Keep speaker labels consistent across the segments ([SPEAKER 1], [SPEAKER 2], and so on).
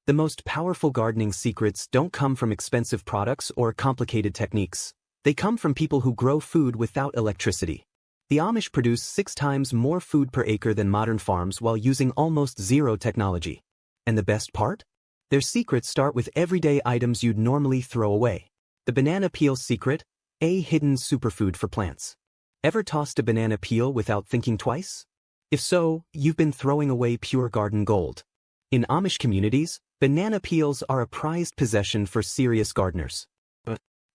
[SPEAKER 1] The most powerful gardening secrets don't come from expensive products or complicated techniques. They come from people who grow food without electricity. The Amish produce 6 times more food per acre than modern farms while using almost zero technology. And the best part? Their secrets start with everyday items you'd normally throw away. The banana peel secret, a hidden superfood for plants. Ever tossed a banana peel without thinking twice? If so, you've been throwing away pure garden gold. In Amish communities, banana peels are a prized possession for serious gardeners.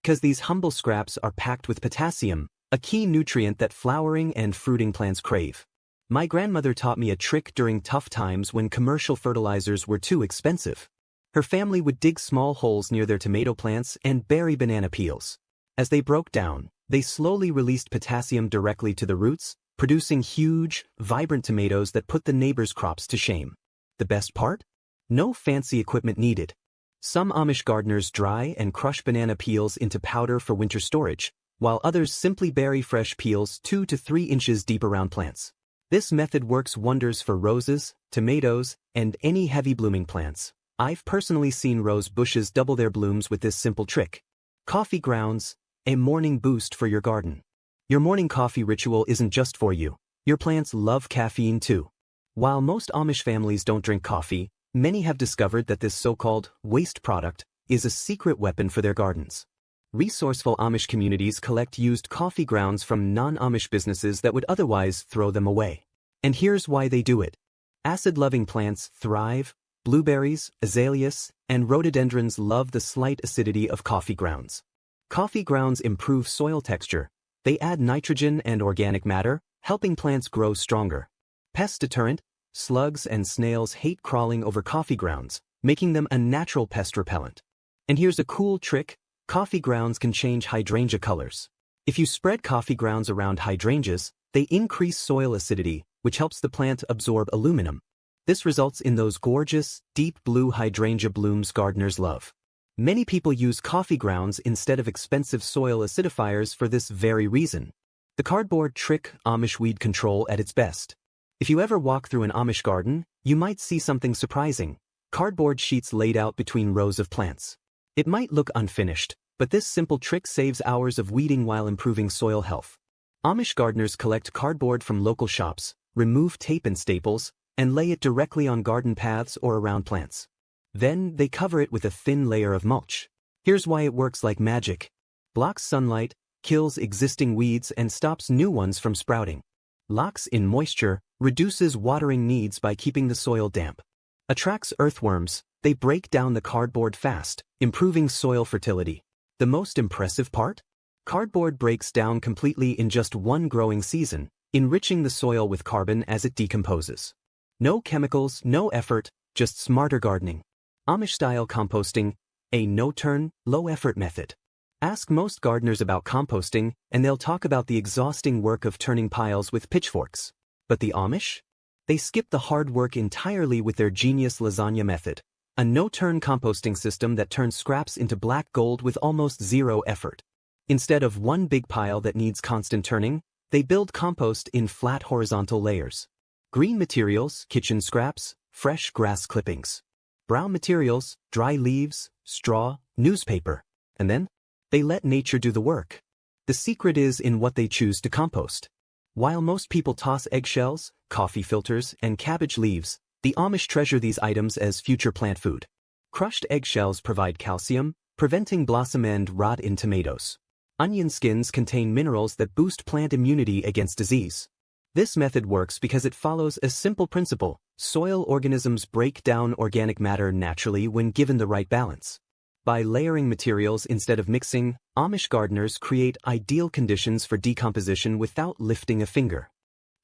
[SPEAKER 1] Because these humble scraps are packed with potassium, a key nutrient that flowering and fruiting plants crave. My grandmother taught me a trick during tough times when commercial fertilizers were too expensive. Her family would dig small holes near their tomato plants and bury banana peels. As they broke down, they slowly released potassium directly to the roots, producing huge, vibrant tomatoes that put the neighbors' crops to shame. The best part? No fancy equipment needed. Some Amish gardeners dry and crush banana peels into powder for winter storage, while others simply bury fresh peels 2 to 3 inches deep around plants. This method works wonders for roses, tomatoes, and any heavy-blooming plants. I've personally seen rose bushes double their blooms with this simple trick. Coffee grounds, a morning boost for your garden. Your morning coffee ritual isn't just for you. Your plants love caffeine too. While most Amish families don't drink coffee, many have discovered that this so-called waste product is a secret weapon for their gardens. Resourceful Amish communities collect used coffee grounds from non-Amish businesses that would otherwise throw them away. And here's why they do it. Acid-loving plants thrive. Blueberries, azaleas, and rhododendrons love the slight acidity of coffee grounds. Coffee grounds improve soil texture. They add nitrogen and organic matter, helping plants grow stronger. Pest deterrent, slugs and snails hate crawling over coffee grounds, making them a natural pest repellent. And here's a cool trick. Coffee grounds can change hydrangea colors. If you spread coffee grounds around hydrangeas, they increase soil acidity, which helps the plant absorb aluminum. This results in those gorgeous, deep blue hydrangea blooms gardeners love. Many people use coffee grounds instead of expensive soil acidifiers for this very reason. The cardboard trick, Amish weed control at its best. If you ever walk through an Amish garden, you might see something surprising. Cardboard sheets laid out between rows of plants. It might look unfinished, but this simple trick saves hours of weeding while improving soil health. Amish gardeners collect cardboard from local shops, remove tape and staples, and lay it directly on garden paths or around plants. Then, they cover it with a thin layer of mulch. Here's why it works like magic. Blocks sunlight, kills existing weeds and stops new ones from sprouting. Locks in moisture, reduces watering needs by keeping the soil damp. Attracts earthworms, they break down the cardboard fast, improving soil fertility. The most impressive part? Cardboard breaks down completely in just one growing season, enriching the soil with carbon as it decomposes. No chemicals, no effort, just smarter gardening. Amish-style composting, a no-turn, low-effort method. Ask most gardeners about composting, and they'll talk about the exhausting work of turning piles with pitchforks. But the Amish? They skip the hard work entirely with their genius lasagna method, a no-turn composting system that turns scraps into black gold with almost zero effort. Instead of one big pile that needs constant turning, they build compost in flat horizontal layers. Green materials, kitchen scraps, fresh grass clippings. Brown materials, dry leaves, straw, newspaper. And then, they let nature do the work. The secret is in what they choose to compost. While most people toss eggshells, coffee filters, and cabbage leaves, the Amish treasure these items as future plant food. Crushed eggshells provide calcium, preventing blossom end rot in tomatoes. Onion skins contain minerals that boost plant immunity against disease. This method works because it follows a simple principle. Soil organisms break down organic matter naturally when given the right balance. By layering materials instead of mixing, Amish gardeners create ideal conditions for decomposition without lifting a finger.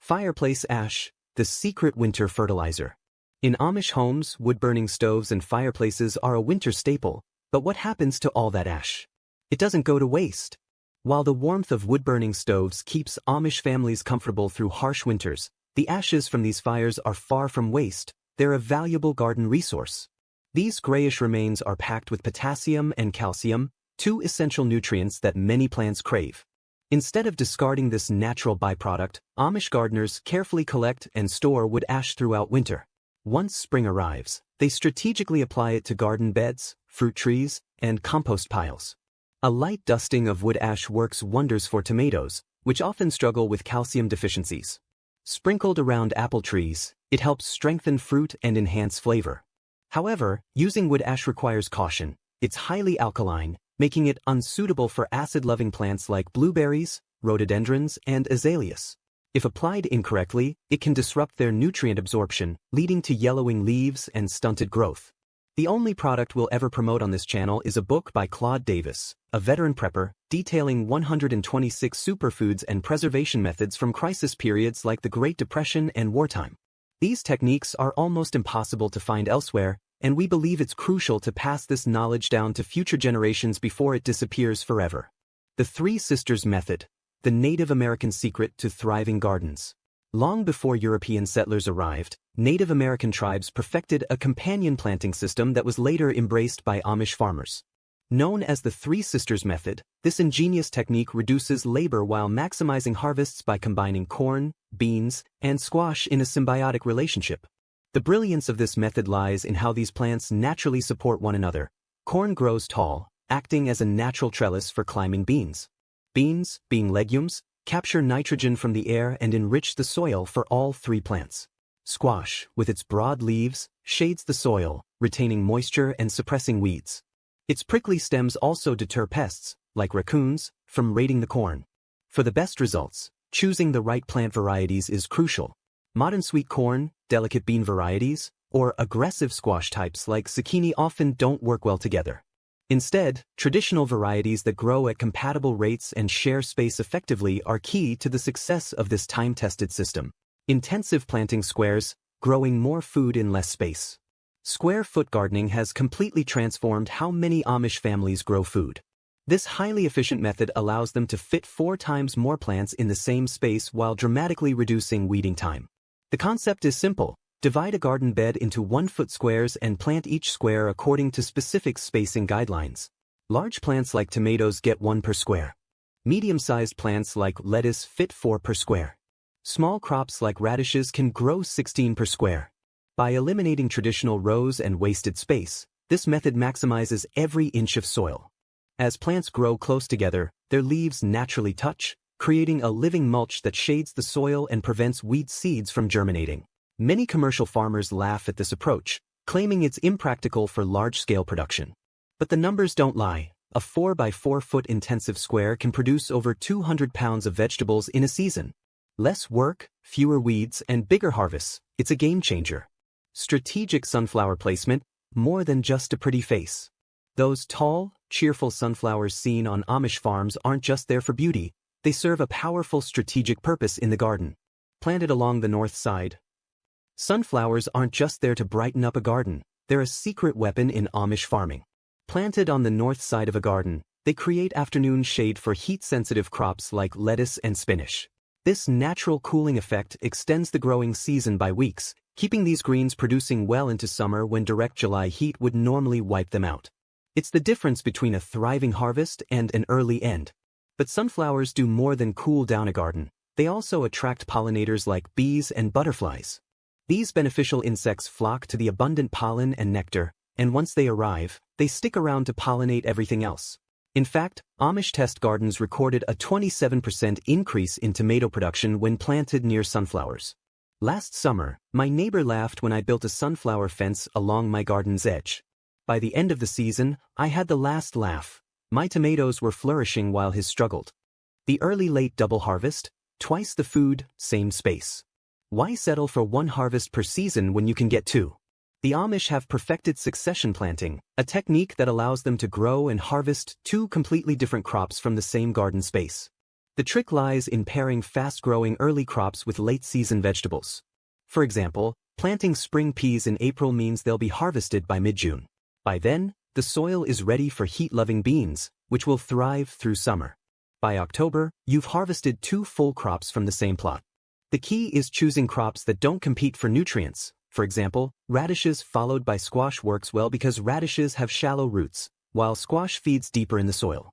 [SPEAKER 1] Fireplace ash, the secret winter fertilizer. In Amish homes, wood-burning stoves and fireplaces are a winter staple, but what happens to all that ash? It doesn't go to waste. While the warmth of wood-burning stoves keeps Amish families comfortable through harsh winters, the ashes from these fires are far from waste. They're a valuable garden resource. These grayish remains are packed with potassium and calcium, 2 essential nutrients that many plants crave. Instead of discarding this natural byproduct, Amish gardeners carefully collect and store wood ash throughout winter. Once spring arrives, they strategically apply it to garden beds, fruit trees, and compost piles. A light dusting of wood ash works wonders for tomatoes, which often struggle with calcium deficiencies. Sprinkled around apple trees, it helps strengthen fruit and enhance flavor. However, using wood ash requires caution. It's highly alkaline, making it unsuitable for acid-loving plants like blueberries, rhododendrons, and azaleas. If applied incorrectly, it can disrupt their nutrient absorption, leading to yellowing leaves and stunted growth. The only product we'll ever promote on this channel is a book by Claude Davis, a veteran prepper, detailing 126 superfoods and preservation methods from crisis periods like the Great Depression and wartime. These techniques are almost impossible to find elsewhere, and we believe it's crucial to pass this knowledge down to future generations before it disappears forever. The Three Sisters Method, the Native American secret to thriving gardens. Long before European settlers arrived, Native American tribes perfected a companion planting system that was later embraced by Amish farmers. Known as the Three Sisters Method, this ingenious technique reduces labor while maximizing harvests by combining corn, beans, and squash in a symbiotic relationship. The brilliance of this method lies in how these plants naturally support one another. Corn grows tall, acting as a natural trellis for climbing beans. Beans, being legumes, capture nitrogen from the air and enrich the soil for all three plants. Squash, with its broad leaves, shades the soil, retaining moisture and suppressing weeds. Its prickly stems also deter pests, like raccoons, from raiding the corn. For the best results, choosing the right plant varieties is crucial. Modern sweet corn, delicate bean varieties, or aggressive squash types like zucchini often don't work well together. Instead, traditional varieties that grow at compatible rates and share space effectively are key to the success of this time-tested system. Intensive planting squares, growing more food in less space. Square foot gardening has completely transformed how many Amish families grow food. This highly efficient method allows them to fit 4 times more plants in the same space while dramatically reducing weeding time. The concept is simple. Divide a garden bed into 1-foot squares and plant each square according to specific spacing guidelines. Large plants like tomatoes get 1 per square. Medium-sized plants like lettuce fit 4 per square. Small crops like radishes can grow 16 per square. By eliminating traditional rows and wasted space, this method maximizes every inch of soil. As plants grow close together, their leaves naturally touch, creating a living mulch that shades the soil and prevents weed seeds from germinating. Many commercial farmers laugh at this approach, claiming it's impractical for large-scale production. But the numbers don't lie. A 4 by 4 foot intensive square can produce over 200 pounds of vegetables in a season. Less work, fewer weeds, and bigger harvests. It's a game changer. Strategic sunflower placement, more than just a pretty face. Those tall, cheerful sunflowers seen on Amish farms aren't just there for beauty, they serve a powerful strategic purpose in the garden. Planted along the north side, sunflowers aren't just there to brighten up a garden, they're a secret weapon in Amish farming. Planted on the north side of a garden, they create afternoon shade for heat-sensitive crops like lettuce and spinach. This natural cooling effect extends the growing season by weeks, keeping these greens producing well into summer when direct July heat would normally wipe them out. It's the difference between a thriving harvest and an early end. But sunflowers do more than cool down a garden. They also attract pollinators like bees and butterflies. These beneficial insects flock to the abundant pollen and nectar, and once they arrive, they stick around to pollinate everything else. In fact, Amish test gardens recorded a 27% increase in tomato production when planted near sunflowers. Last summer, my neighbor laughed when I built a sunflower fence along my garden's edge. By the end of the season, I had the last laugh. My tomatoes were flourishing while his struggled. The early-late double harvest, twice the food, same space. Why settle for 1 harvest per season when you can get 2? The Amish have perfected succession planting, a technique that allows them to grow and harvest 2 completely different crops from the same garden space. The trick lies in pairing fast-growing early crops with late-season vegetables. For example, planting spring peas in April means they'll be harvested by mid-June. By then, the soil is ready for heat-loving beans, which will thrive through summer. By October, you've harvested 2 full crops from the same plot. The key is choosing crops that don't compete for nutrients. For example, radishes followed by squash works well because radishes have shallow roots, while squash feeds deeper in the soil.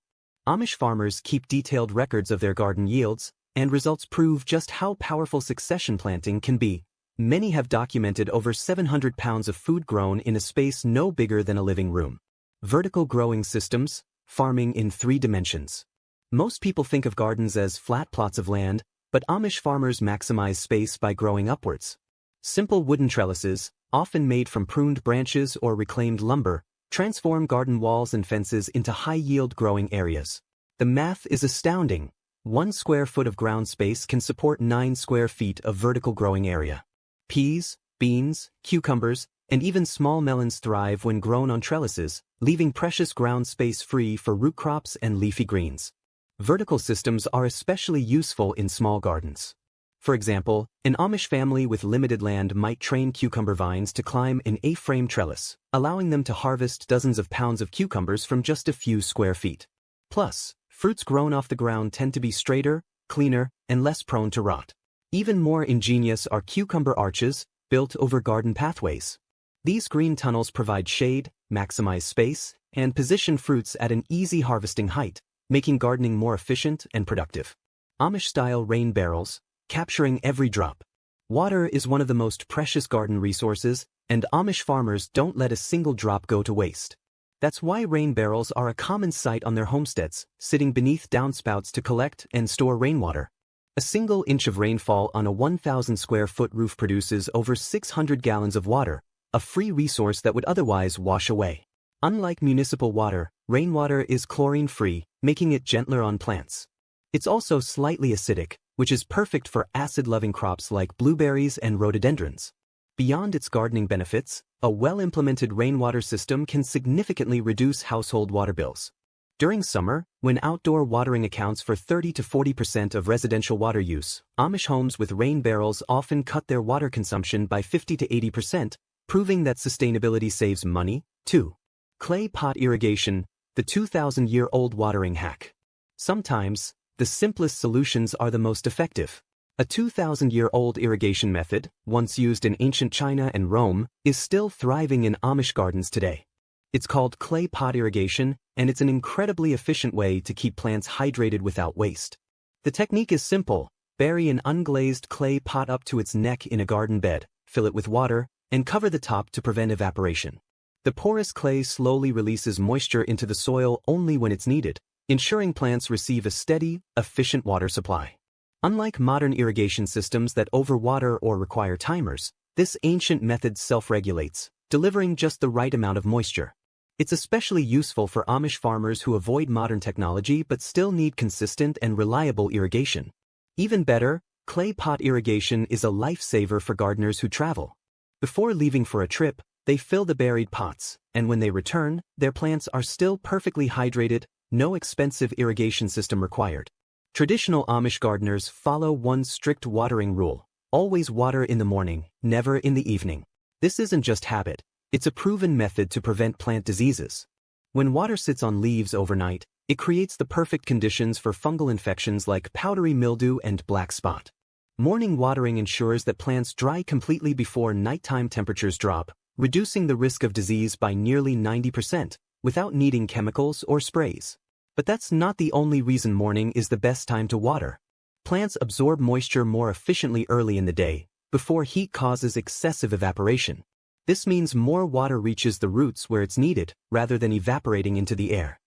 [SPEAKER 1] Amish farmers keep detailed records of their garden yields, and results prove just how powerful succession planting can be. Many have documented over 700 pounds of food grown in a space no bigger than a living room. Vertical growing systems, farming in 3 dimensions. Most people think of gardens as flat plots of land, but Amish farmers maximize space by growing upwards. Simple wooden trellises, often made from pruned branches or reclaimed lumber, transform garden walls and fences into high-yield growing areas. The math is astounding. 1 square foot of ground space can support 9 square feet of vertical growing area. Peas, beans, cucumbers, and even small melons thrive when grown on trellises, leaving precious ground space free for root crops and leafy greens. Vertical systems are especially useful in small gardens. For example, an Amish family with limited land might train cucumber vines to climb an A-frame trellis, allowing them to harvest dozens of pounds of cucumbers from just a few square feet. Plus, fruits grown off the ground tend to be straighter, cleaner, and less prone to rot. Even more ingenious are cucumber arches, built over garden pathways. These green tunnels provide shade, maximize space, and position fruits at an easy harvesting height, making gardening more efficient and productive. Amish-style rain barrels, capturing every drop. Water is one of the most precious garden resources, and Amish farmers don't let a single drop go to waste. That's why rain barrels are a common sight on their homesteads, sitting beneath downspouts to collect and store rainwater. A single inch of rainfall on a 1,000 square foot roof produces over 600 gallons of water, a free resource that would otherwise wash away. Unlike municipal water, rainwater is chlorine-free, making it gentler on plants. It's also slightly acidic, which is perfect for acid-loving crops like blueberries and rhododendrons. Beyond its gardening benefits, a well-implemented rainwater system can significantly reduce household water bills. During summer, when outdoor watering accounts for 30 to 40% of residential water use, Amish homes with rain barrels often cut their water consumption by 50 to 80%, proving that sustainability saves money, too. Clay pot irrigation, the 2,000-year-old watering hack. Sometimes, the simplest solutions are the most effective. A 2,000-year-old irrigation method, once used in ancient China and Rome, is still thriving in Amish gardens today. It's called clay pot irrigation, and it's an incredibly efficient way to keep plants hydrated without waste. The technique is simple. Bury an unglazed clay pot up to its neck in a garden bed, fill it with water, and cover the top to prevent evaporation. The porous clay slowly releases moisture into the soil only when it's needed, ensuring plants receive a steady, efficient water supply. Unlike modern irrigation systems that overwater or require timers, this ancient method self-regulates, delivering just the right amount of moisture. It's especially useful for Amish farmers who avoid modern technology but still need consistent and reliable irrigation. Even better, clay pot irrigation is a lifesaver for gardeners who travel. Before leaving for a trip, they fill the buried pots, and when they return, their plants are still perfectly hydrated, no expensive irrigation system required. Traditional Amish gardeners follow one strict watering rule: always water in the morning, never in the evening. This isn't just habit, it's a proven method to prevent plant diseases. When water sits on leaves overnight, it creates the perfect conditions for fungal infections like powdery mildew and black spot. Morning watering ensures that plants dry completely before nighttime temperatures drop, reducing the risk of disease by nearly 90%, without needing chemicals or sprays. But that's not the only reason morning is the best time to water. Plants absorb moisture more efficiently early in the day, before heat causes excessive evaporation. This means more water reaches the roots where it's needed, rather than evaporating into the air.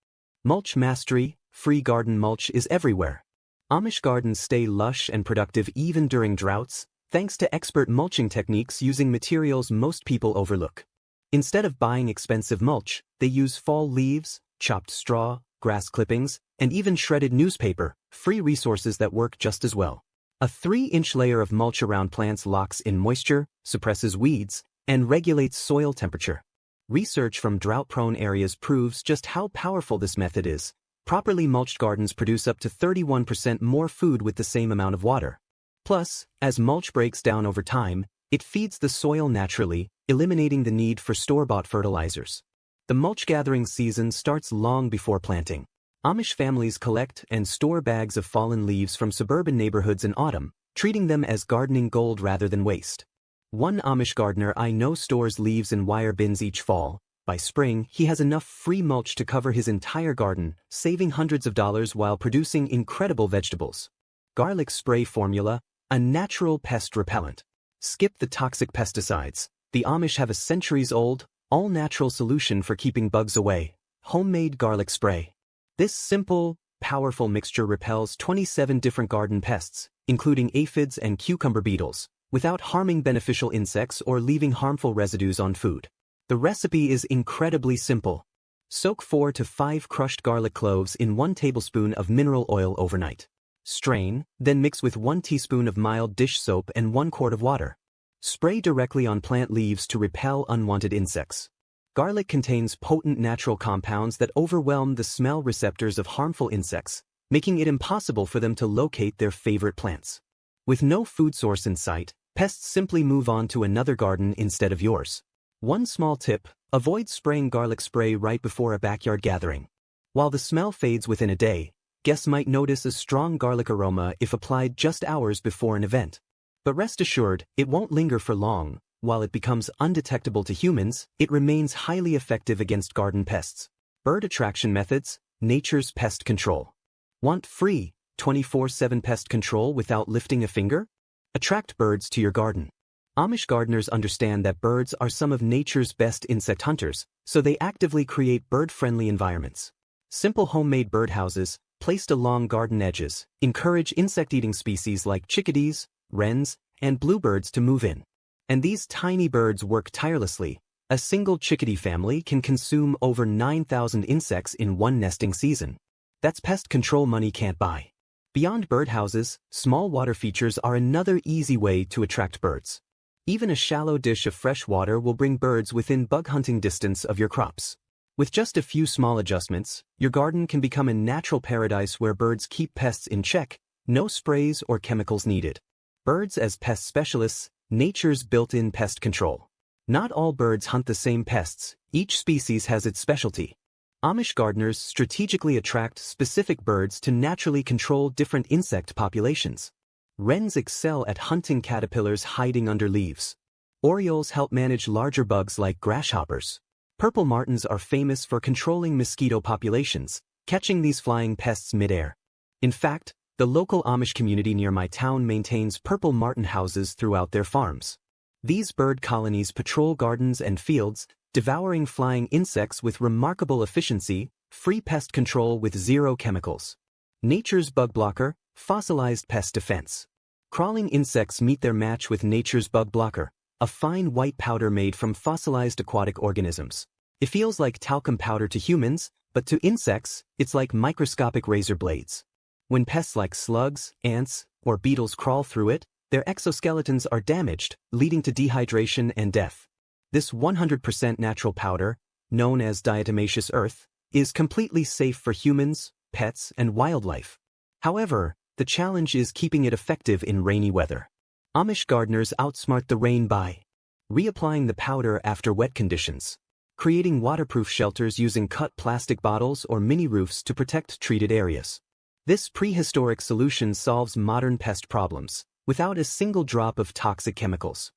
[SPEAKER 1] Mulch mastery, free garden mulch is everywhere. Amish gardens stay lush and productive even during droughts, thanks to expert mulching techniques using materials most people overlook. Instead of buying expensive mulch, they use fall leaves, chopped straw, grass clippings, and even shredded newspaper, free resources that work just as well. A 3-inch layer of mulch around plants locks in moisture, suppresses weeds, and regulates soil temperature. Research from drought-prone areas proves just how powerful this method is. Properly mulched gardens produce up to 31% more food with the same amount of water. Plus, as mulch breaks down over time, it feeds the soil naturally, eliminating the need for store-bought fertilizers. The mulch gathering season starts long before planting. Amish families collect and store bags of fallen leaves from suburban neighborhoods in autumn, treating them as gardening gold rather than waste. One Amish gardener I know stores leaves in wire bins each fall. By spring, he has enough free mulch to cover his entire garden, saving hundreds of dollars while producing incredible vegetables. Garlic spray formula, a natural pest repellent. Skip the toxic pesticides. The Amish have a centuries-old, all-natural solution for keeping bugs away: homemade garlic spray. This simple, powerful mixture repels 27 different garden pests, including aphids and cucumber beetles, without harming beneficial insects or leaving harmful residues on food. The recipe is incredibly simple. Soak 4 to 5 crushed garlic cloves in 1 tablespoon of mineral oil overnight. Strain, then mix with 1 teaspoon of mild dish soap and 1 quart of water. Spray directly on plant leaves to repel unwanted insects. Garlic contains potent natural compounds that overwhelm the smell receptors of harmful insects, making it impossible for them to locate their favorite plants. With no food source in sight, pests simply move on to another garden instead of yours. One small tip: avoid spraying garlic spray right before a backyard gathering. While the smell fades within a day, guests might notice a strong garlic aroma if applied just hours before an event. But rest assured, it won't linger for long. While it becomes undetectable to humans, it remains highly effective against garden pests. Bird attraction methods: nature's pest control. Want free, 24/7 pest control without lifting a finger? Attract birds to your garden. Amish gardeners understand that birds are some of nature's best insect hunters, so they actively create bird-friendly environments. Simple homemade birdhouses, placed along garden edges, encourage insect-eating species like chickadees, wrens, and bluebirds to move in. And these tiny birds work tirelessly. A single chickadee family can consume over 9,000 insects in one nesting season. That's pest control money can't buy. Beyond birdhouses, small water features are another easy way to attract birds. Even a shallow dish of fresh water will bring birds within bug hunting distance of your crops. With just a few small adjustments, your garden can become a natural paradise where birds keep pests in check, no sprays or chemicals needed. Birds as pest specialists, nature's built-in pest control. Not all birds hunt the same pests, each species has its specialty. Amish gardeners strategically attract specific birds to naturally control different insect populations. Wrens excel at hunting caterpillars hiding under leaves. Orioles help manage larger bugs like grasshoppers. Purple martins are famous for controlling mosquito populations, catching these flying pests midair. In fact, the local Amish community near my town maintains purple martin houses throughout their farms. These bird colonies patrol gardens and fields, devouring flying insects with remarkable efficiency, free pest control with zero chemicals. Nature's bug blocker, fossilized pest defense. Crawling insects meet their match with nature's bug blocker, a fine white powder made from fossilized aquatic organisms. It feels like talcum powder to humans, but to insects, it's like microscopic razor blades. When pests like slugs, ants, or beetles crawl through it, their exoskeletons are damaged, leading to dehydration and death. This 100% natural powder, known as diatomaceous earth, is completely safe for humans, pets, and wildlife. However, the challenge is keeping it effective in rainy weather. Amish gardeners outsmart the rain by reapplying the powder after wet conditions, creating waterproof shelters using cut plastic bottles or mini roofs to protect treated areas. This prehistoric solution solves modern pest problems, without a single drop of toxic chemicals.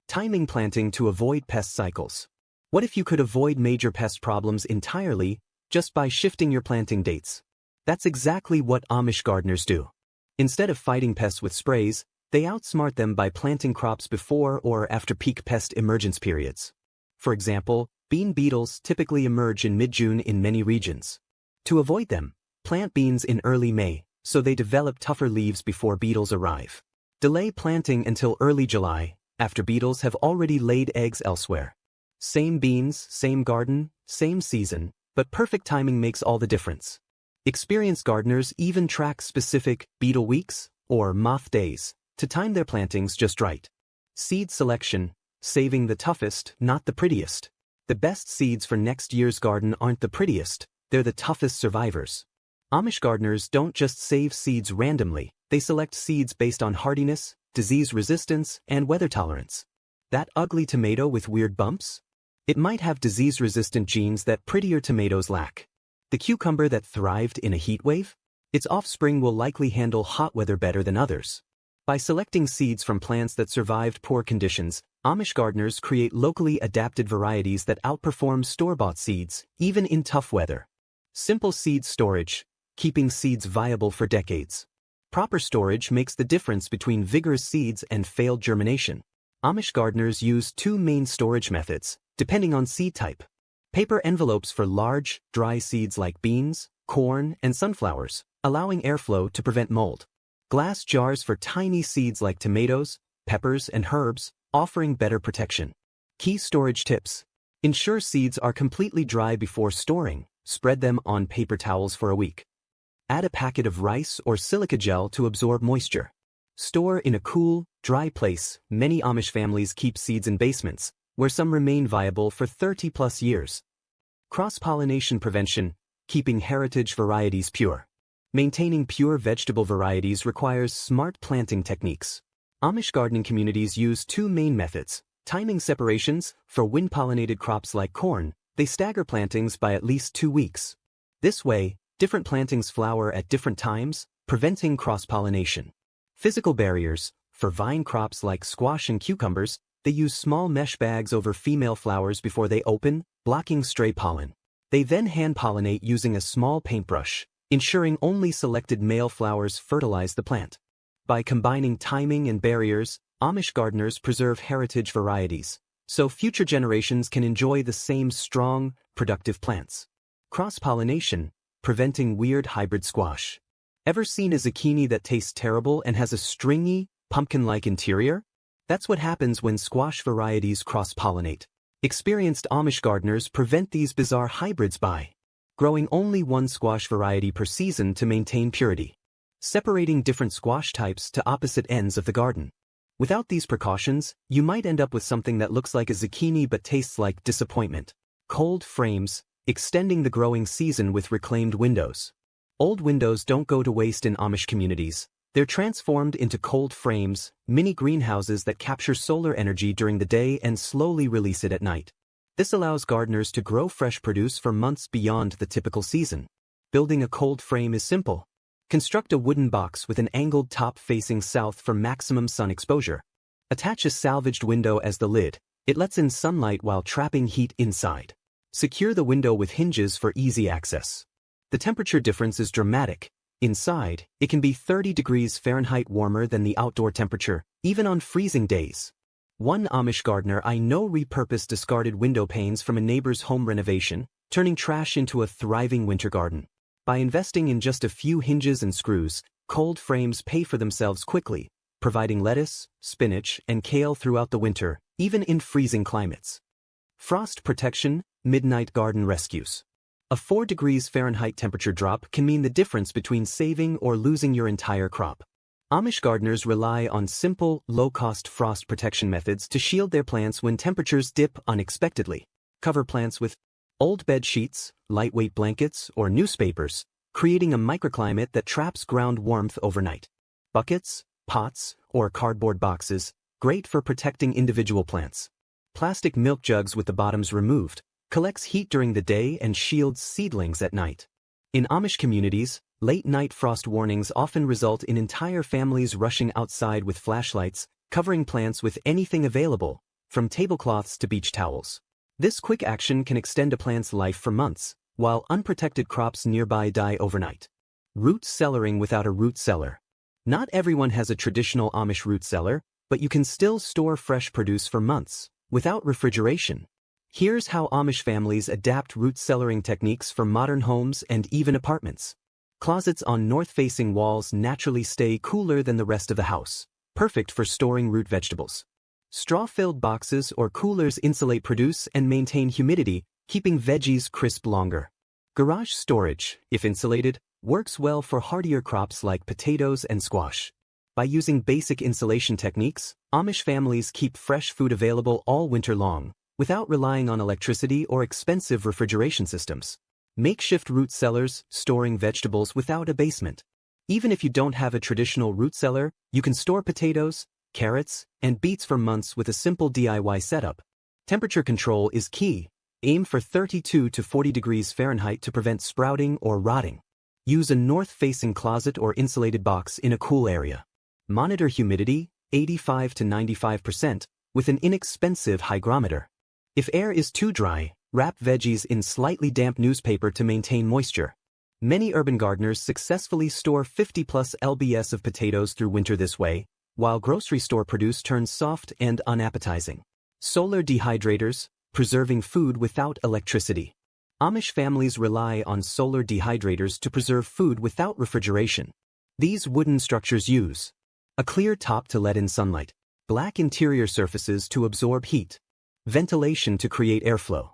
[SPEAKER 1] Timing planting to avoid pest cycles. What if you could avoid major pest problems entirely, just by shifting your planting dates? That's exactly what Amish gardeners do. Instead of fighting pests with sprays, they outsmart them by planting crops before or after peak pest emergence periods. For example, bean beetles typically emerge in mid-June in many regions. To avoid them, plant beans in early May, so they develop tougher leaves before beetles arrive. Delay planting until early July, after beetles have already laid eggs elsewhere. Same beans, same garden, same season, but perfect timing makes all the difference. Experienced gardeners even track specific beetle weeks, or moth days, to time their plantings just right. Seed selection, saving the toughest, not the prettiest. The best seeds for next year's garden aren't the prettiest, they're the toughest survivors. Amish gardeners don't just save seeds randomly, they select seeds based on hardiness, disease resistance, and weather tolerance. That ugly tomato with weird bumps? It might have disease-resistant genes that prettier tomatoes lack. The cucumber that thrived in a heat wave? Its offspring will likely handle hot weather better than others. By selecting seeds from plants that survived poor conditions, Amish gardeners create locally adapted varieties that outperform store-bought seeds, even in tough weather. Simple seed storage, keeping seeds viable for decades. Proper storage makes the difference between vigorous seeds and failed germination. Amish gardeners use two main storage methods, depending on seed type. Paper envelopes for large, dry seeds like beans, corn, and sunflowers, allowing airflow to prevent mold. Glass jars for tiny seeds like tomatoes, peppers, and herbs, offering better protection. Key storage tips. Ensure seeds are completely dry before storing. Spread them on paper towels for a week. Add a packet of rice or silica gel to absorb moisture. Store in a cool, dry place. Many Amish families keep seeds in basements, where some remain viable for 30+ years. Cross-pollination prevention, keeping heritage varieties pure. Maintaining pure vegetable varieties requires smart planting techniques. Amish gardening communities use two main methods. Timing separations. For wind-pollinated crops like corn, they stagger plantings by at least 2 weeks. This way, different plantings flower at different times, preventing cross-pollination. Physical barriers. For vine crops like squash and cucumbers, they use small mesh bags over female flowers before they open, blocking stray pollen. They then hand-pollinate using a small paintbrush, ensuring only selected male flowers fertilize the plant. By combining timing and barriers, Amish gardeners preserve heritage varieties, so future generations can enjoy the same strong, productive plants. Cross-pollination, preventing weird hybrid squash. Ever seen a zucchini that tastes terrible and has a stringy, pumpkin-like interior? That's what happens when squash varieties cross-pollinate. Experienced Amish gardeners prevent these bizarre hybrids by growing only one squash variety per season to maintain purity. Separating different squash types to opposite ends of the garden. Without these precautions, you might end up with something that looks like a zucchini but tastes like disappointment. Cold frames, extending the growing season with reclaimed windows. Old windows don't go to waste in Amish communities. They're transformed into cold frames, mini greenhouses that capture solar energy during the day and slowly release it at night. This allows gardeners to grow fresh produce for months beyond the typical season. Building a cold frame is simple. Construct a wooden box with an angled top facing south for maximum sun exposure. Attach a salvaged window as the lid. It lets in sunlight while trapping heat inside. Secure the window with hinges for easy access. The temperature difference is dramatic. Inside, it can be 30 degrees Fahrenheit warmer than the outdoor temperature, even on freezing days. One Amish gardener I know repurposed discarded window panes from a neighbor's home renovation, turning trash into a thriving winter garden. By investing in just a few hinges and screws, cold frames pay for themselves quickly, providing lettuce, spinach, and kale throughout the winter, even in freezing climates. Frost protection, midnight garden rescues. A 4 degrees Fahrenheit temperature drop can mean the difference between saving or losing your entire crop. Amish gardeners rely on simple, low-cost frost protection methods to shield their plants when temperatures dip unexpectedly. Cover plants with old bed sheets, lightweight blankets, or newspapers, creating a microclimate that traps ground warmth overnight. Buckets, pots, or cardboard boxes, great for protecting individual plants. Plastic milk jugs with the bottoms removed, collects heat during the day and shields seedlings at night. In Amish communities, late-night frost warnings often result in entire families rushing outside with flashlights, covering plants with anything available, from tablecloths to beach towels. This quick action can extend a plant's life for months, while unprotected crops nearby die overnight. Root cellaring without a root cellar. Not everyone has a traditional Amish root cellar, but you can still store fresh produce for months, without refrigeration. Here's how Amish families adapt root cellaring techniques for modern homes and even apartments. Closets on north-facing walls naturally stay cooler than the rest of the house, perfect for storing root vegetables. Straw-filled boxes or coolers insulate produce and maintain humidity, keeping veggies crisp longer. Garage storage, if insulated, works well for hardier crops like potatoes and squash. By using basic insulation techniques, Amish families keep fresh food available all winter long, without relying on electricity or expensive refrigeration systems. Makeshift root cellars, storing vegetables without a basement. Even if you don't have a traditional root cellar, you can store potatoes, carrots, and beets for months with a simple DIY setup. Temperature control is key. Aim for 32 to 40 degrees Fahrenheit to prevent sprouting or rotting. Use a north-facing closet or insulated box in a cool area. Monitor humidity, 85 to 95%, with an inexpensive hygrometer. If air is too dry, wrap veggies in slightly damp newspaper to maintain moisture. Many urban gardeners successfully store 50+ lbs of potatoes through winter this way, while grocery store produce turns soft and unappetizing. Solar dehydrators, preserving food without electricity. Amish families rely on solar dehydrators to preserve food without refrigeration. These wooden structures use a clear top to let in sunlight, black interior surfaces to absorb heat, ventilation to create airflow.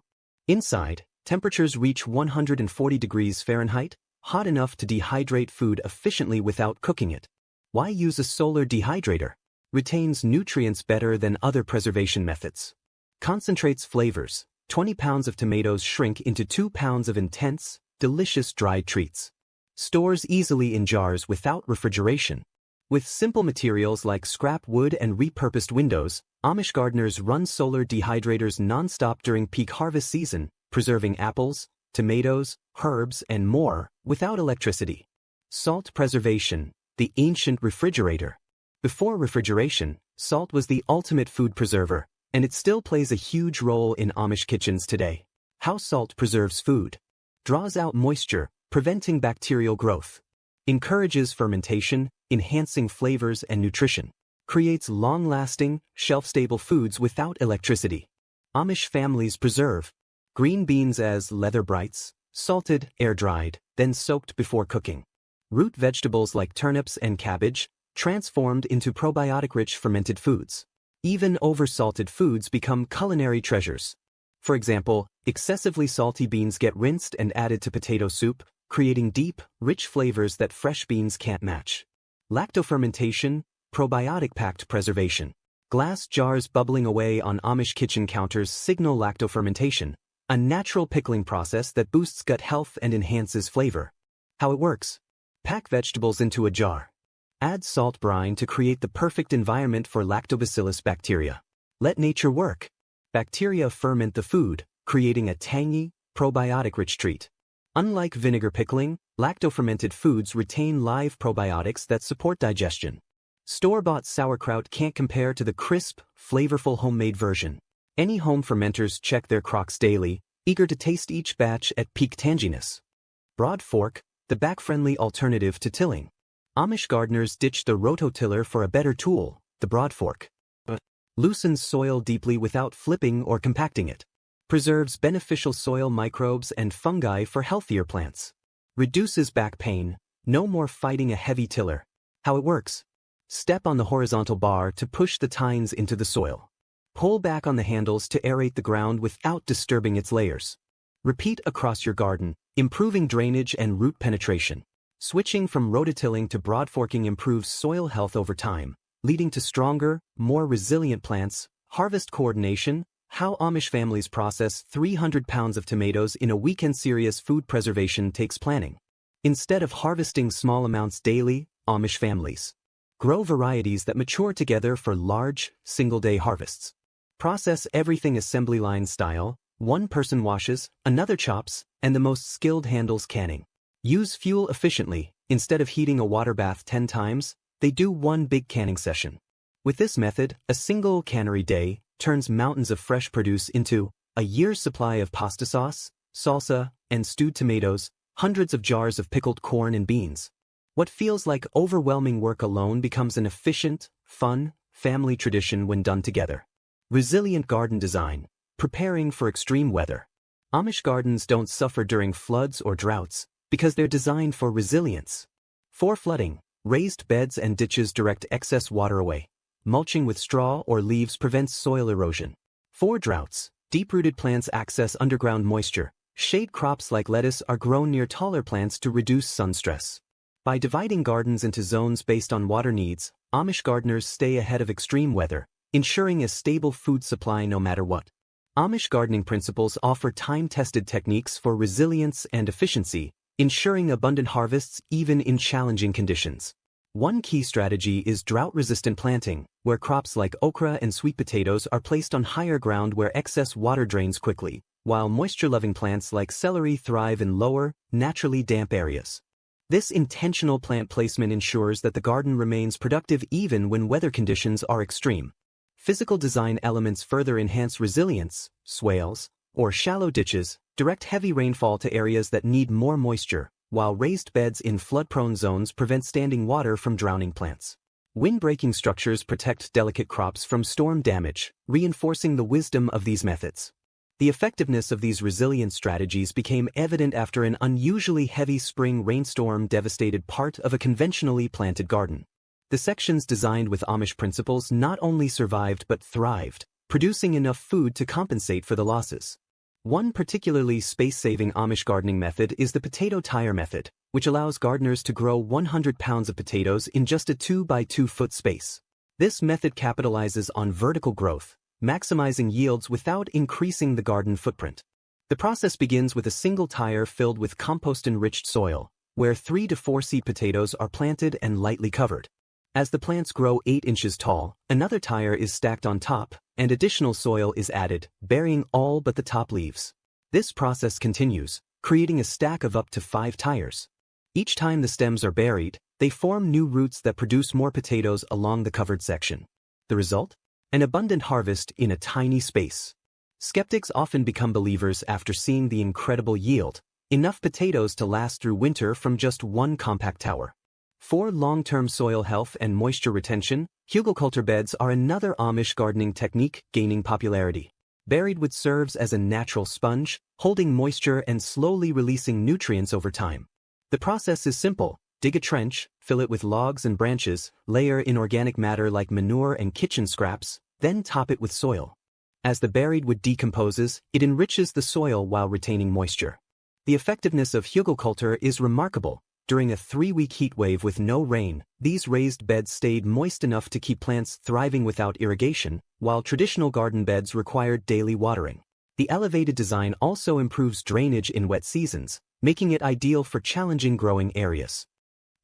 [SPEAKER 1] Inside, temperatures reach 140 degrees Fahrenheit, hot enough to dehydrate food efficiently without cooking it. Why use a solar dehydrator? Retains nutrients better than other preservation methods. Concentrates flavors. 20 pounds of tomatoes shrink into 2 pounds of intense, delicious dried treats. Stores easily in jars without refrigeration. With simple materials like scrap wood and repurposed windows, Amish gardeners run solar dehydrators non-stop during peak harvest season, preserving apples, tomatoes, herbs, and more, without electricity. Salt preservation, the ancient refrigerator. Before refrigeration, salt was the ultimate food preserver, and it still plays a huge role in Amish kitchens today. How salt preserves food. Draws out moisture, preventing bacterial growth. Encourages fermentation, enhancing flavors and nutrition. Creates long-lasting, shelf-stable foods without electricity. Amish families preserve green beans as leather brights, salted, air-dried, then soaked before cooking. Root vegetables like turnips and cabbage, transformed into probiotic-rich fermented foods. Even over-salted foods become culinary treasures. For example, excessively salty beans get rinsed and added to potato soup, creating deep, rich flavors that fresh beans can't match. Lactofermentation, probiotic-packed preservation. Glass jars bubbling away on Amish kitchen counters signal lactofermentation, a natural pickling process that boosts gut health and enhances flavor. How it works. Pack vegetables into a jar. Add salt brine to create the perfect environment for lactobacillus bacteria. Let nature work. Bacteria ferment the food, creating a tangy, probiotic-rich treat. Unlike vinegar pickling, lactofermented foods retain live probiotics that support digestion. Store-bought sauerkraut can't compare to the crisp, flavorful homemade version. Any home fermenters check their crocks daily, eager to taste each batch at peak tanginess. Broad fork, the back-friendly alternative to tilling. Amish gardeners ditch the rototiller for a better tool, the broad fork. Loosens soil deeply without flipping or compacting it. Preserves beneficial soil microbes and fungi for healthier plants. Reduces back pain, no more fighting a heavy tiller. How it works. Step on the horizontal bar to push the tines into the soil. Pull back on the handles to aerate the ground without disturbing its layers. Repeat across your garden, improving drainage and root penetration. Switching from rototilling to broad forking improves soil health over time, leading to stronger, more resilient plants. Harvest coordination. How Amish families process 300 pounds of tomatoes in a weekend. Serious food preservation takes planning. Instead of harvesting small amounts daily, Amish families grow varieties that mature together for large, single-day harvests. Process everything assembly line style. One person washes, another chops, and the most skilled handles canning. Use fuel efficiently. Instead of heating a water bath 10 times, they do one big canning session. With this method, a single cannery day turns mountains of fresh produce into a year's supply of pasta sauce, salsa, and stewed tomatoes, hundreds of jars of pickled corn and beans. What feels like overwhelming work alone becomes an efficient, fun, family tradition when done together. Resilient garden design. Preparing for extreme weather. Amish gardens don't suffer during floods or droughts because they're designed for resilience. For flooding, raised beds and ditches direct excess water away. Mulching with straw or leaves prevents soil erosion. For droughts, deep-rooted plants access underground moisture. Shade crops like lettuce are grown near taller plants to reduce sun stress. By dividing gardens into zones based on water needs, Amish gardeners stay ahead of extreme weather, ensuring a stable food supply no matter what. Amish gardening principles offer time-tested techniques for resilience and efficiency, ensuring abundant harvests even in challenging conditions. One key strategy is drought-resistant planting, where crops like okra and sweet potatoes are placed on higher ground where excess water drains quickly, while moisture-loving plants like celery thrive in lower, naturally damp areas. This intentional plant placement ensures that the garden remains productive even when weather conditions are extreme. Physical design elements further enhance resilience. Swales, or shallow ditches, direct heavy rainfall to areas that need more moisture, while raised beds in flood-prone zones prevent standing water from drowning plants. Windbreaking structures protect delicate crops from storm damage, reinforcing the wisdom of these methods. The effectiveness of these resilient strategies became evident after an unusually heavy spring rainstorm devastated part of a conventionally planted garden. The sections designed with Amish principles not only survived but thrived, producing enough food to compensate for the losses. One particularly space-saving Amish gardening method is the potato tire method, which allows gardeners to grow 100 pounds of potatoes in just a 2 by 2 foot space. This method capitalizes on vertical growth, maximizing yields without increasing the garden footprint. The process begins with a single tire filled with compost-enriched soil, where 3 to 4 seed potatoes are planted and lightly covered. As the plants grow 8 inches tall, another tire is stacked on top, and additional soil is added, burying all but the top leaves. This process continues, creating a stack of up to 5 tires. Each time the stems are buried, they form new roots that produce more potatoes along the covered section. The result? An abundant harvest in a tiny space. Skeptics often become believers after seeing the incredible yield, enough potatoes to last through winter from just one compact tower. For long-term soil health and moisture retention, hugelkultur beds are another Amish gardening technique gaining popularity. Buried wood serves as a natural sponge, holding moisture and slowly releasing nutrients over time. The process is simple. Dig a trench, fill it with logs and branches, layer in organic matter like manure and kitchen scraps, then top it with soil. As the buried wood decomposes, it enriches the soil while retaining moisture. The effectiveness of hugelkultur is remarkable. During a 3-week heat wave with no rain, these raised beds stayed moist enough to keep plants thriving without irrigation, while traditional garden beds required daily watering. The elevated design also improves drainage in wet seasons, making it ideal for challenging growing areas.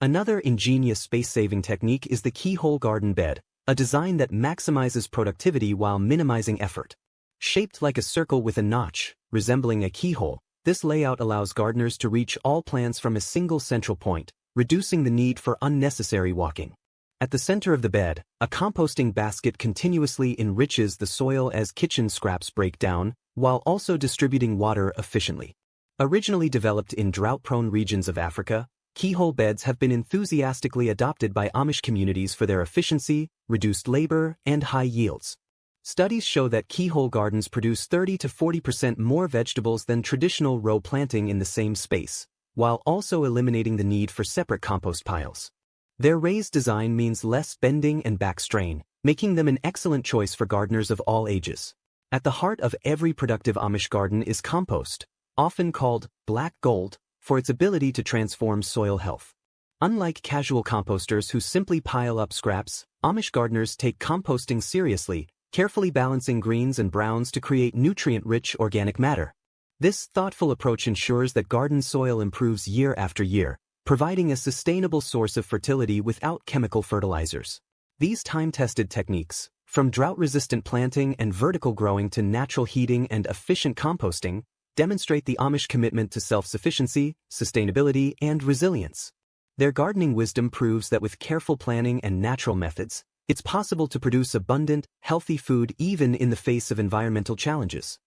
[SPEAKER 1] Another ingenious space-saving technique is the keyhole garden bed, a design that maximizes productivity while minimizing effort. Shaped like a circle with a notch, resembling a keyhole, this layout allows gardeners to reach all plants from a single central point, reducing the need for unnecessary walking. At the center of the bed, a composting basket continuously enriches the soil as kitchen scraps break down, while also distributing water efficiently. Originally developed in drought-prone regions of Africa, keyhole beds have been enthusiastically adopted by Amish communities for their efficiency, reduced labor, and high yields. Studies show that keyhole gardens produce 30 to 40% more vegetables than traditional row planting in the same space, while also eliminating the need for separate compost piles. Their raised design means less bending and back strain, making them an excellent choice for gardeners of all ages. At the heart of every productive Amish garden is compost, often called black gold, for its ability to transform soil health. Unlike casual composters who simply pile up scraps, Amish gardeners take composting seriously, carefully balancing greens and browns to create nutrient-rich organic matter. This thoughtful approach ensures that garden soil improves year after year, providing a sustainable source of fertility without chemical fertilizers. These time-tested techniques, from drought-resistant planting and vertical growing to natural heating and efficient composting, demonstrate the Amish commitment to self-sufficiency, sustainability, and resilience. Their gardening wisdom proves that with careful planning and natural methods, it's possible to produce abundant, healthy food even in the face of environmental challenges.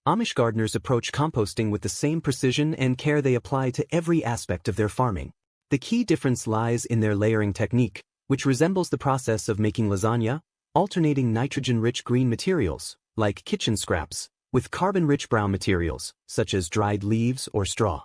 [SPEAKER 1] Amish gardeners approach composting with the same precision and care they apply to every aspect of their farming. The key difference lies in their layering technique, which resembles the process of making lasagna, alternating nitrogen-rich green materials, like kitchen scraps, with carbon-rich brown materials, such as dried leaves or straw.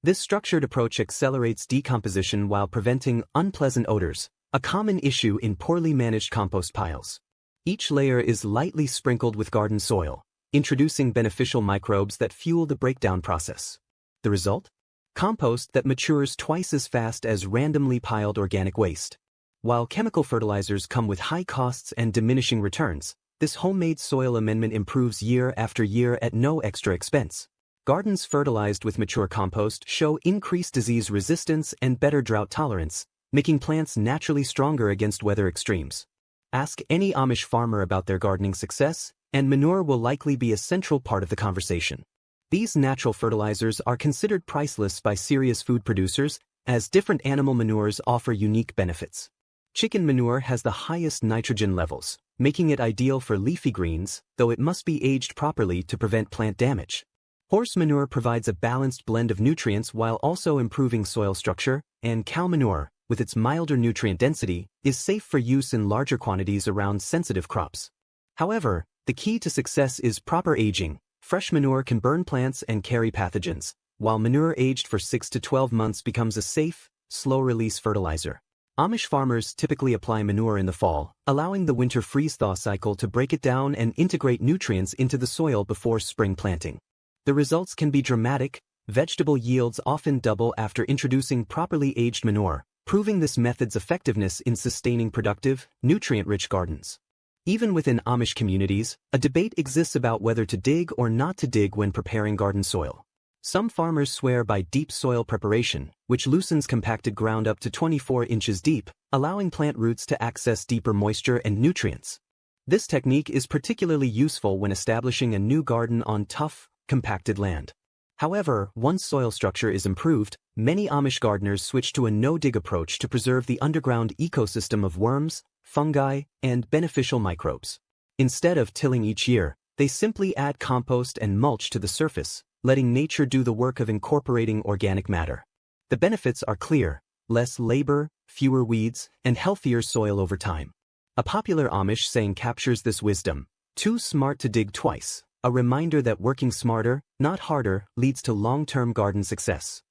[SPEAKER 1] This structured approach accelerates decomposition while preventing unpleasant odors, a common issue in poorly managed compost piles. Each layer is lightly sprinkled with garden soil, introducing beneficial microbes that fuel the breakdown process. The result? Compost that matures twice as fast as randomly piled organic waste. While chemical fertilizers come with high costs and diminishing returns, this homemade soil amendment improves year after year at no extra expense. Gardens fertilized with mature compost show increased disease resistance and better drought tolerance, making plants naturally stronger against weather extremes. Ask any Amish farmer about their gardening success, and manure will likely be a central part of the conversation. These natural fertilizers are considered priceless by serious food producers, as different animal manures offer unique benefits. Chicken manure has the highest nitrogen levels, making it ideal for leafy greens, though it must be aged properly to prevent plant damage. Horse manure provides a balanced blend of nutrients while also improving soil structure, and cow manure, with its milder nutrient density, is safe for use in larger quantities around sensitive crops. However, the key to success is proper aging. Fresh manure can burn plants and carry pathogens, while manure aged for 6 to 12 months becomes a safe, slow-release fertilizer. Amish farmers typically apply manure in the fall, allowing the winter freeze-thaw cycle to break it down and integrate nutrients into the soil before spring planting. The results can be dramatic. Vegetable yields often double after introducing properly aged manure, proving this method's effectiveness in sustaining productive, nutrient-rich gardens. Even within Amish communities, a debate exists about whether to dig or not to dig when preparing garden soil. Some farmers swear by deep soil preparation, which loosens compacted ground up to 24 inches deep, allowing plant roots to access deeper moisture and nutrients. This technique is particularly useful when establishing a new garden on tough, compacted land. However, once soil structure is improved, many Amish gardeners switch to a no-dig approach to preserve the underground ecosystem of worms, fungi, and beneficial microbes. Instead of tilling each year, they simply add compost and mulch to the surface, letting nature do the work of incorporating organic matter. The benefits are clear: less labor, fewer weeds, and healthier soil over time. A popular Amish saying captures this wisdom: too smart to dig twice, a reminder that working smarter, not harder, leads to long-term garden success.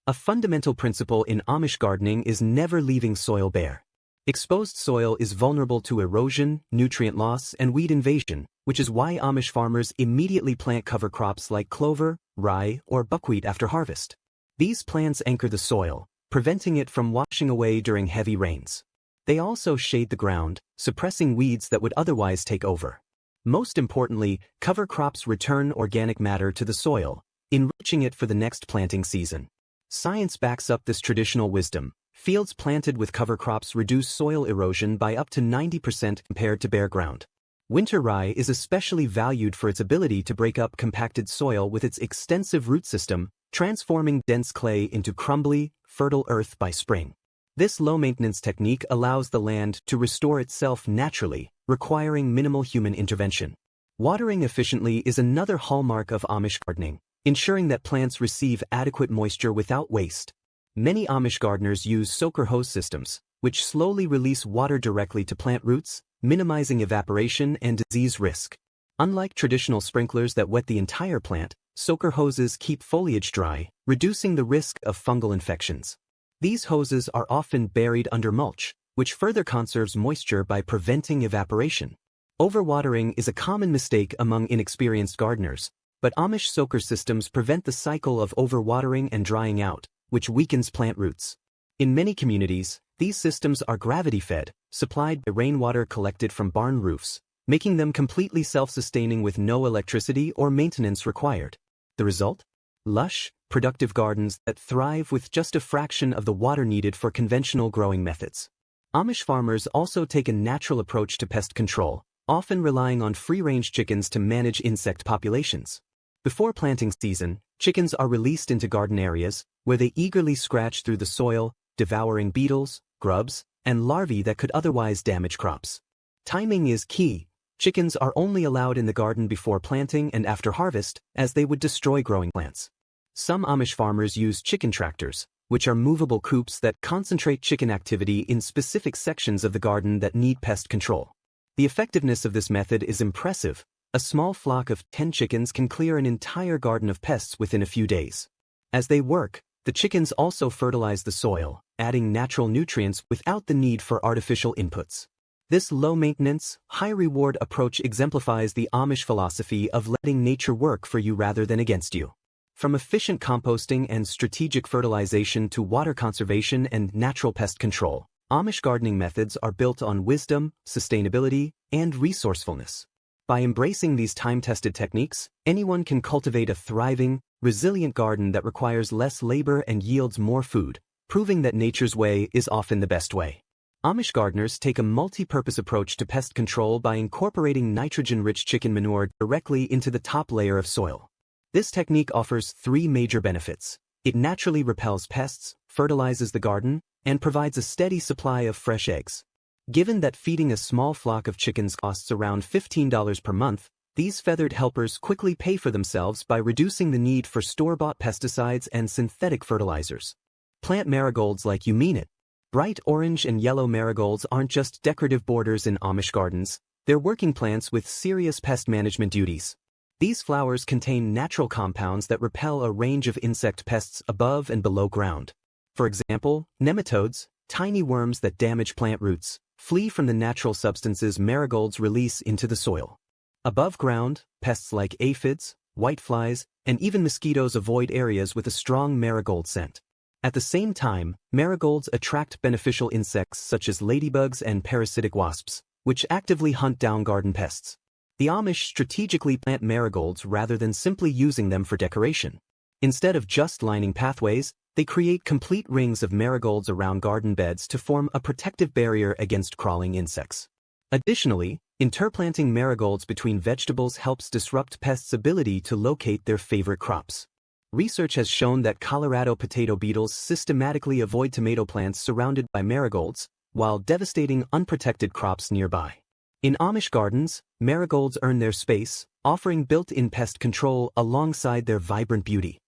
[SPEAKER 1] A fundamental principle in Amish gardening is never leaving soil bare. Exposed soil is vulnerable to erosion, nutrient loss, and weed invasion, which is why Amish farmers immediately plant cover crops like clover, rye, or buckwheat after harvest. These plants anchor the soil, preventing it from washing away during heavy rains. They also shade the ground, suppressing weeds that would otherwise take over. Most importantly, cover crops return organic matter to the soil, enriching it for the next planting season. Science backs up this traditional wisdom. Fields planted with cover crops reduce soil erosion by up to 90% compared to bare ground. Winter rye is especially valued for its ability to break up compacted soil with its extensive root system, transforming dense clay into crumbly, fertile earth by spring. This low-maintenance technique allows the land to restore itself naturally, requiring minimal human intervention. Watering efficiently is another hallmark of Amish gardening, ensuring that plants receive adequate moisture without waste. Many Amish gardeners use soaker hose systems, which slowly release water directly to plant roots, minimizing evaporation and disease risk. Unlike traditional sprinklers that wet the entire plant, soaker hoses keep foliage dry, reducing the risk of fungal infections. These hoses are often buried under mulch, which further conserves moisture by preventing evaporation. Overwatering is a common mistake among inexperienced gardeners, but Amish soaker systems prevent the cycle of overwatering and drying out, which weakens plant roots. In many communities, these systems are gravity-fed, supplied by rainwater collected from barn roofs, making them completely self-sustaining with no electricity or maintenance required. The result? Lush, productive gardens that thrive with just a fraction of the water needed for conventional growing methods. Amish farmers also take a natural approach to pest control, often relying on free-range chickens to manage insect populations. Before planting season, chickens are released into garden areas, where they eagerly scratch through the soil, devouring beetles, grubs, and larvae that could otherwise damage crops. Timing is key. Chickens are only allowed in the garden before planting and after harvest, as they would destroy growing plants. Some Amish farmers use chicken tractors, which are movable coops that concentrate chicken activity in specific sections of the garden that need pest control. The effectiveness of this method is impressive. A small flock of 10 chickens can clear an entire garden of pests within a few days. As they work, the chickens also fertilize the soil, adding natural nutrients without the need for artificial inputs. This low-maintenance, high-reward approach exemplifies the Amish philosophy of letting nature work for you rather than against you. From efficient composting and strategic fertilization to water conservation and natural pest control, Amish gardening methods are built on wisdom, sustainability, and resourcefulness. By embracing these time-tested techniques, anyone can cultivate a thriving, resilient garden that requires less labor and yields more food, proving that nature's way is often the best way. Amish gardeners take a multi-purpose approach to pest control by incorporating nitrogen-rich chicken manure directly into the top layer of soil. This technique offers 3 major benefits. It naturally repels pests, fertilizes the garden, and provides a steady supply of fresh eggs. Given that feeding a small flock of chickens costs around $15 per month, these feathered helpers quickly pay for themselves by reducing the need for store-bought pesticides and synthetic fertilizers. Plant marigolds like you mean it. Bright orange and yellow marigolds aren't just decorative borders in Amish gardens, they're working plants with serious pest management duties. These flowers contain natural compounds that repel a range of insect pests above and below ground. For example, nematodes, tiny worms that damage plant roots, flee from the natural substances marigolds release into the soil. Above ground, pests like aphids, whiteflies, and even mosquitoes avoid areas with a strong marigold scent. At the same time, marigolds attract beneficial insects such as ladybugs and parasitic wasps, which actively hunt down garden pests. The Amish strategically plant marigolds rather than simply using them for decoration. Instead of just lining pathways, they create complete rings of marigolds around garden beds to form a protective barrier against crawling insects. Additionally, interplanting marigolds between vegetables helps disrupt pests' ability to locate their favorite crops. Research has shown that Colorado potato beetles systematically avoid tomato plants surrounded by marigolds, while devastating unprotected crops nearby. In Amish gardens, marigolds earn their space, offering built-in pest control alongside their vibrant beauty.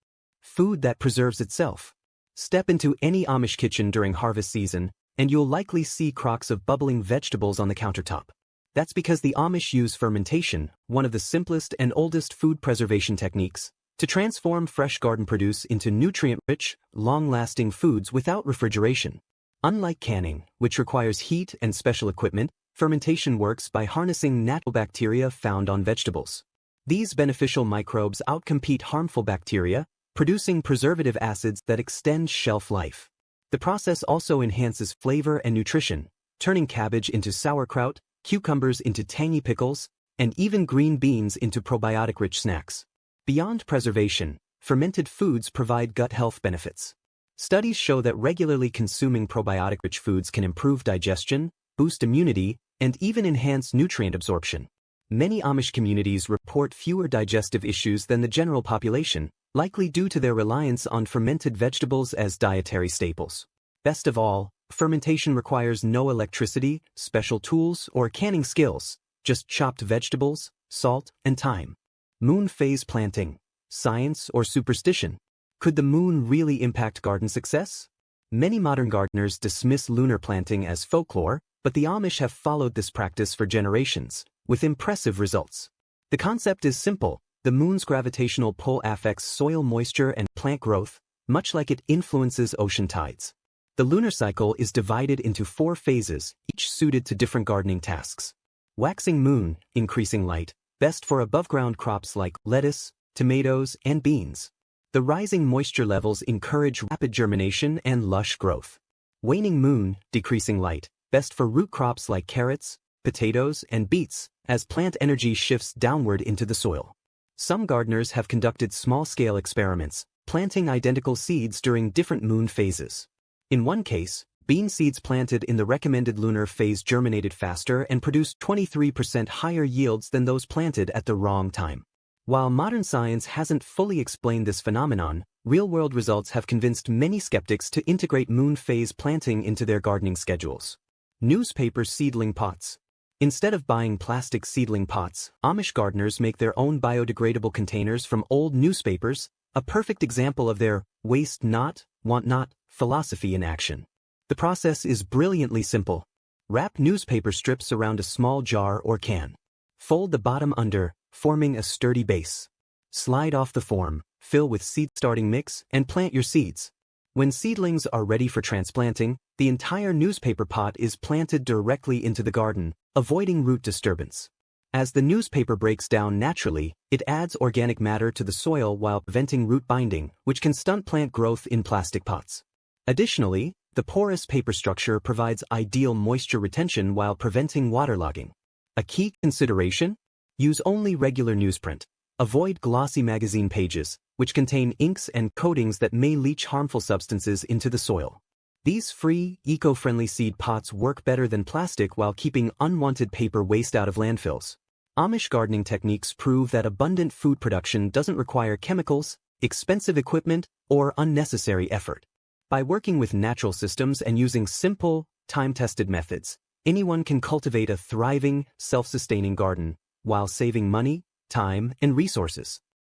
[SPEAKER 1] Food that preserves itself. Step into any Amish kitchen during harvest season, and you'll likely see crocks of bubbling vegetables on the countertop. That's because the Amish use fermentation, one of the simplest and oldest food preservation techniques, to transform fresh garden produce into nutrient-rich, long-lasting foods without refrigeration. Unlike canning, which requires heat and special equipment, fermentation works by harnessing natural bacteria found on vegetables. These beneficial microbes outcompete harmful bacteria, producing preservative acids that extend shelf life. The process also enhances flavor and nutrition, turning cabbage into sauerkraut, cucumbers into tangy pickles, and even green beans into probiotic-rich snacks. Beyond preservation, fermented foods provide gut health benefits. Studies show that regularly consuming probiotic-rich foods can improve digestion, boost immunity, and even enhance nutrient absorption. Many Amish communities report fewer digestive issues than the general population, likely due to their reliance on fermented vegetables as dietary staples. Best of all, fermentation requires no electricity, special tools, or canning skills, just chopped vegetables, salt, and thyme. Moon phase planting. Science or superstition? Could the moon really impact garden success? Many modern gardeners dismiss lunar planting as folklore, but the Amish have followed this practice for generations, with impressive results. The concept is simple. The moon's gravitational pull affects soil moisture and plant growth, much like it influences ocean tides. The lunar cycle is divided into 4 phases, each suited to different gardening tasks. Waxing moon, increasing light, best for above-ground crops like lettuce, tomatoes, and beans. The rising moisture levels encourage rapid germination and lush growth. Waning moon, decreasing light, best for root crops like carrots, potatoes, and beets, as plant energy shifts downward into the soil. Some gardeners have conducted small-scale experiments, planting identical seeds during different moon phases. In one case, bean seeds planted in the recommended lunar phase germinated faster and produced 23% higher yields than those planted at the wrong time. While modern science hasn't fully explained this phenomenon, real-world results have convinced many skeptics to integrate moon phase planting into their gardening schedules. Newspaper seedling pots. Instead of buying plastic seedling pots, Amish gardeners make their own biodegradable containers from old newspapers, a perfect example of their waste not, want not philosophy in action. The process is brilliantly simple. Wrap newspaper strips around a small jar or can. Fold the bottom under, forming a sturdy base. Slide off the form, fill with seed starting mix, and plant your seeds. When seedlings are ready for transplanting, the entire newspaper pot is planted directly into the garden, avoiding root disturbance. As the newspaper breaks down naturally, it adds organic matter to the soil while preventing root binding, which can stunt plant growth in plastic pots. Additionally, the porous paper structure provides ideal moisture retention while preventing waterlogging. A key consideration? Use only regular newsprint. Avoid glossy magazine pages, which contain inks and coatings that may leach harmful substances into the soil. These free, eco-friendly seed pots work better than plastic while keeping unwanted paper waste out of landfills. Amish gardening techniques prove that abundant food production doesn't require chemicals, expensive equipment, or unnecessary effort. By working with natural systems and using simple, time-tested methods, anyone can cultivate a thriving, self-sustaining garden while saving money, time, and resources.